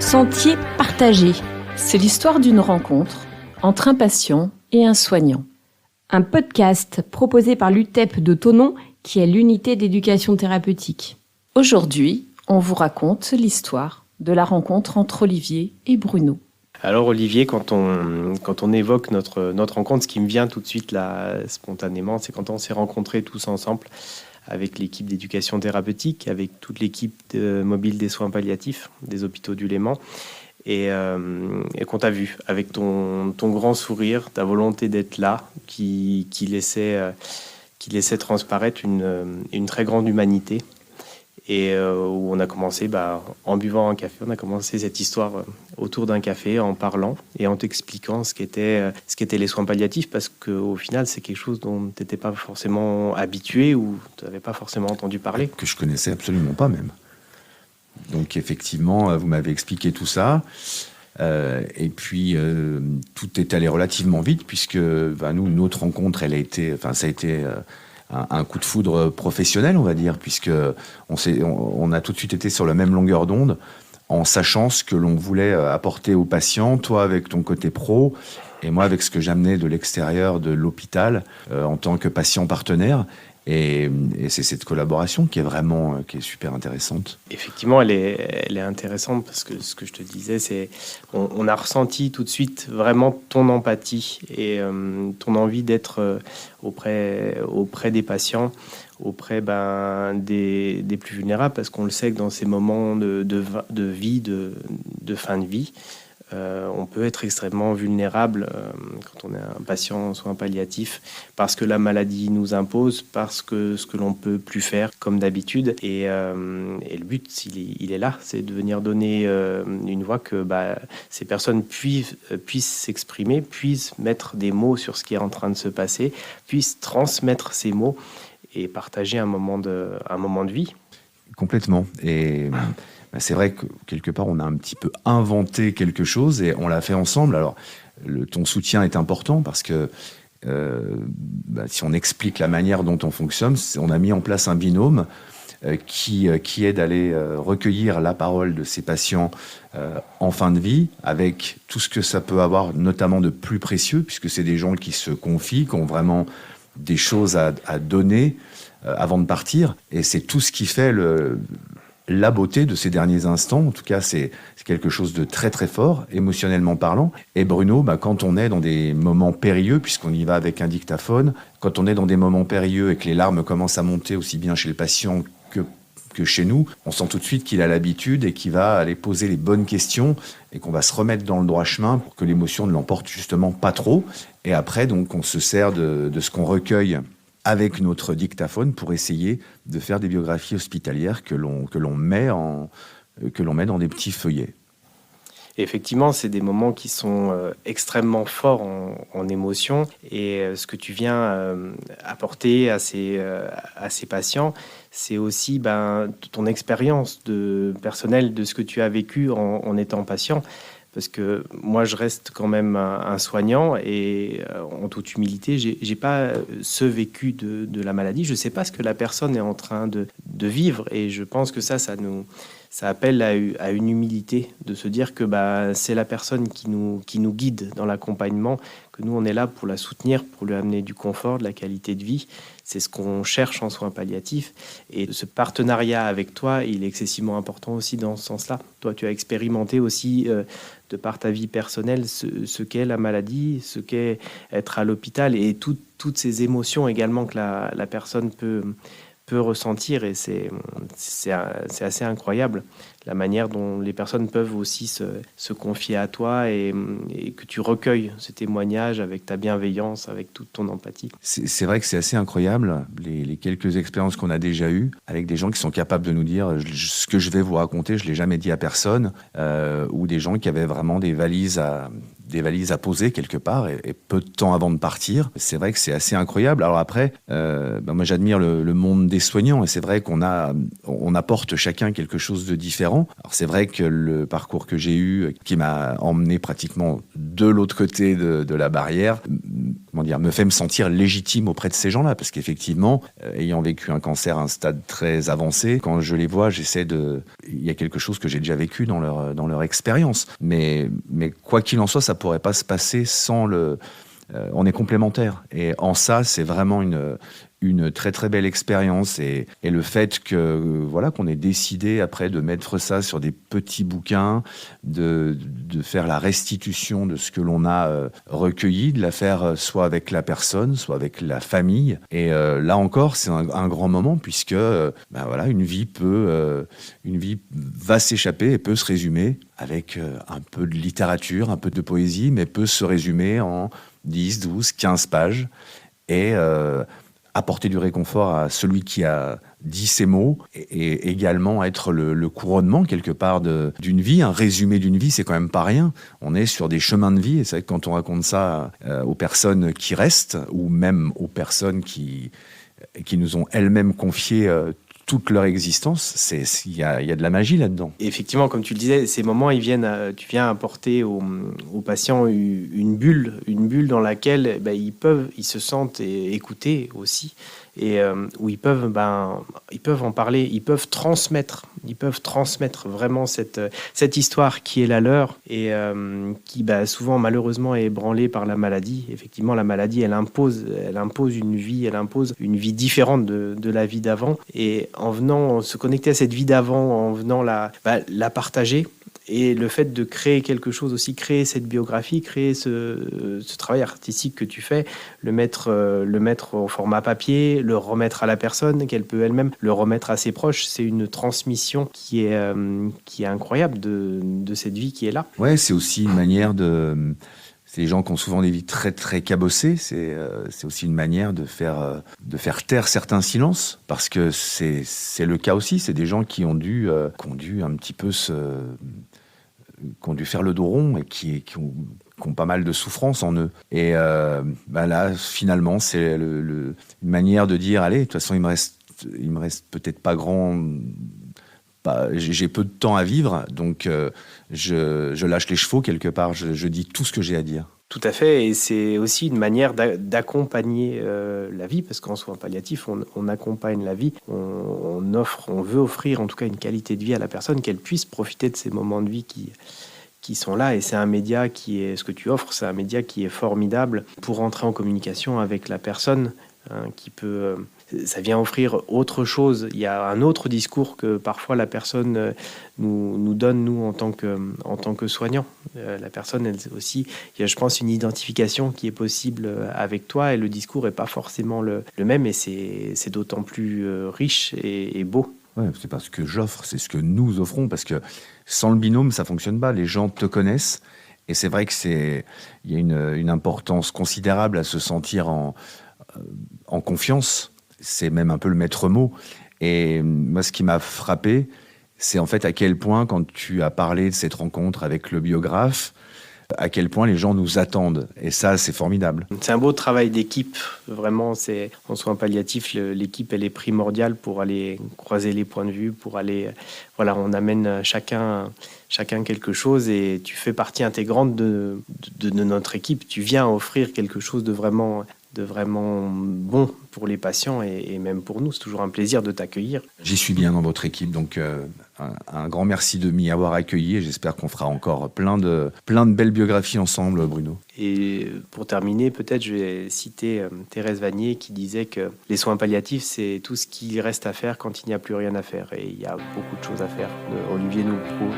Sentier partagé. C'est l'histoire d'une rencontre entre un patient et un soignant. Un podcast proposé par l'UTEP de Thonon, qui est l'unité d'éducation thérapeutique. Aujourd'hui, on vous raconte l'histoire de la rencontre entre Olivier et Bruno. Alors Olivier, quand on évoque notre rencontre, ce qui me vient tout de suite là, spontanément, c'est quand on s'est rencontrés tous ensemble avec l'équipe d'éducation thérapeutique, avec toute l'équipe mobile des soins palliatifs des hôpitaux du Léman, et qu'on t'a vu avec ton grand sourire, ta volonté d'être là, qui laissait transparaître une très grande humanité. Et où on a commencé, en buvant un café, on a commencé cette histoire autour d'un café, en parlant et en t'expliquant ce qu'étaient les soins palliatifs, parce qu'au final, c'est quelque chose dont tu n'étais pas forcément habitué ou tu n'avais pas forcément entendu parler. Que je connaissais absolument pas même. Donc effectivement, vous m'avez expliqué tout ça. Et puis, tout est allé relativement vite, puisque nous, notre rencontre, ça a été un coup de foudre professionnel, on va dire, puisque on a tout de suite été sur la même longueur d'onde, en sachant ce que l'on voulait apporter aux patients, toi avec ton côté pro, et moi avec ce que j'amenais de l'extérieur de l'hôpital en tant que patient partenaire. Et c'est cette collaboration qui est super intéressante. Effectivement, elle est intéressante parce que ce que je te disais, c'est on a ressenti tout de suite vraiment ton empathie et ton envie d'être auprès des patients, auprès des plus vulnérables, parce qu'on le sait que dans ces moments de vie, de fin de vie, on peut être extrêmement vulnérable quand on est un patient en soins palliatifs, parce que la maladie nous impose, parce que ce que l'on peut plus faire comme d'habitude. Et le but, il est là, c'est de venir donner une voix, que ces personnes puissent s'exprimer, puissent mettre des mots sur ce qui est en train de se passer, puissent transmettre ces mots et partager un moment de vie. Complètement. Et c'est vrai que quelque part, on a un petit peu inventé quelque chose et on l'a fait ensemble. Alors, ton soutien est important parce que si on explique la manière dont on fonctionne, on a mis en place un binôme qui aide à aller recueillir la parole de ces patients en fin de vie, avec tout ce que ça peut avoir, notamment de plus précieux, puisque c'est des gens qui se confient, qui ont vraiment des choses à donner avant de partir. Et c'est tout ce qui fait la beauté de ces derniers instants. En tout cas, c'est quelque chose de très très fort, émotionnellement parlant. Et Bruno, quand on est dans des moments périlleux, puisqu'on y va avec un dictaphone, quand on est dans des moments périlleux et que les larmes commencent à monter aussi bien chez le patient que chez nous, on sent tout de suite qu'il a l'habitude et qu'il va aller poser les bonnes questions et qu'on va se remettre dans le droit chemin pour que l'émotion ne l'emporte justement pas trop. Et après, donc, on se sert de ce qu'on recueille avec notre dictaphone pour essayer de faire des biographies hospitalières que l'on met dans des petits feuillets. Et effectivement, c'est des moments qui sont extrêmement forts en émotion. Et ce que tu viens apporter à ces patients, c'est aussi ton expérience personnelle de ce que tu as vécu en étant patient. Parce que moi, je reste quand même un soignant et en toute humilité, j'ai pas ce vécu de la maladie. Je sais pas ce que la personne est en train de vivre, et je pense que ça appelle à une humilité, de se dire que c'est la personne qui nous guide dans l'accompagnement, que nous, on est là pour la soutenir, pour lui amener du confort, de la qualité de vie. C'est ce qu'on cherche en soins palliatifs. Et ce partenariat avec toi, il est excessivement important aussi dans ce sens-là. Toi, tu as expérimenté aussi, de par ta vie personnelle, ce qu'est la maladie, ce qu'est être à l'hôpital, et toutes ces émotions également que la personne peut ressentir. Et c'est assez incroyable la manière dont les personnes peuvent aussi se confier à toi, et que tu recueilles ce témoignage avec ta bienveillance, avec toute ton empathie. C'est vrai que c'est assez incroyable, les quelques expériences qu'on a déjà eues, avec des gens qui sont capables de nous dire ce que je vais vous raconter, je ne l'ai jamais dit à personne, ou des gens qui avaient vraiment des valises à poser quelque part, et peu de temps avant de partir. C'est vrai que c'est assez incroyable. Alors après, moi j'admire le monde des soignants, et c'est vrai qu'on apporte chacun quelque chose de différent. Alors c'est vrai que le parcours que j'ai eu, qui m'a emmené pratiquement de l'autre côté de la barrière, me fait me sentir légitime auprès de ces gens-là, parce qu'effectivement, ayant vécu un cancer à un stade très avancé, quand je les vois, il y a quelque chose que j'ai déjà vécu dans leur expérience. Mais quoi qu'il en soit, ça pourrait pas se passer sans on est complémentaires. Et en ça, c'est vraiment une très très belle expérience, et le fait qu'on ait décidé après de mettre ça sur des petits bouquins, de faire la restitution de ce que l'on a recueilli, de la faire soit avec la personne, soit avec la famille. Et là encore, c'est un grand moment, puisque une vie va s'échapper et peut se résumer avec un peu de littérature, un peu de poésie, mais peut se résumer en 10, 12, 15 pages, et apporter du réconfort à celui qui a dit ces mots, et également être le couronnement quelque part d'une vie. Un résumé d'une vie, c'est quand même pas rien. On est sur des chemins de vie, et c'est vrai que quand on raconte ça aux personnes qui restent, ou même aux personnes qui nous ont elles-mêmes confié toute leur existence, il y a de la magie là-dedans. Et effectivement, comme tu le disais, ces moments, tu viens apporter aux patients une bulle dans laquelle ils se sentent écoutés aussi, et où ils peuvent en parler, ils peuvent transmettre vraiment cette histoire qui est la leur, et qui souvent malheureusement est ébranlée par la maladie. Effectivement, la maladie, elle impose une vie différente de la vie d'avant, et en venant se connecter à cette vie d'avant, en venant la partager, et le fait de créer quelque chose aussi, créer cette biographie, créer ce travail artistique que tu fais, le mettre au format papier, le remettre à la personne, qu'elle peut elle-même le remettre à ses proches, c'est une transmission qui est incroyable de cette vie qui est là. Ouais, c'est aussi une manière c'est des gens qui ont souvent des vies très très cabossées. C'est aussi une manière de faire taire certains silences, parce que c'est le cas aussi. C'est des gens qui ont dû un petit peu qui ont dû faire le dos rond, et qui ont pas mal de souffrance en eux. Et là, finalement, c'est une manière de dire, allez, de toute façon, il me reste peut-être pas grand. J'ai peu de temps à vivre, donc je lâche les chevaux quelque part, je dis tout ce que j'ai à dire. Tout à fait, et c'est aussi une manière d'accompagner la vie, parce qu'en soins palliatifs, on accompagne la vie, on veut offrir en tout cas une qualité de vie à la personne, qu'elle puisse profiter de ces moments de vie qui sont là, et c'est un média ce que tu offres, c'est un média qui est formidable pour entrer en communication avec la personne, qui peut... Ça vient offrir autre chose. Il y a un autre discours que parfois la personne nous donne, nous, en tant que soignants. La personne, elle aussi, il y a, je pense, une identification qui est possible avec toi, et le discours n'est pas forcément le même, et c'est d'autant plus riche et beau. Ouais, c'est pas ce que j'offre, c'est ce que nous offrons, parce que sans le binôme, ça fonctionne pas. Les gens te connaissent, et c'est vrai il y a une importance considérable à se sentir en confiance. C'est même un peu le maître mot. Et moi, ce qui m'a frappé, c'est en fait à quel point, quand tu as parlé de cette rencontre avec le biographe, à quel point les gens nous attendent. Et ça, c'est formidable. C'est un beau travail d'équipe. Vraiment, en soins palliatifs, l'équipe, elle est primordiale pour aller croiser les points de vue, pour aller... on amène chacun quelque chose, et tu fais partie intégrante de notre équipe. Tu viens offrir quelque chose de vraiment bon pour les patients, et même pour nous. C'est toujours un plaisir de t'accueillir. J'y suis bien dans votre équipe, donc un grand merci de m'y avoir accueilli, et j'espère qu'on fera encore plein de belles biographies ensemble, Bruno. Et pour terminer, peut-être je vais citer Thérèse Vanier, qui disait que les soins palliatifs, c'est tout ce qu'il reste à faire quand il n'y a plus rien à faire, et il y a beaucoup de choses à faire. Olivier nous le prouve.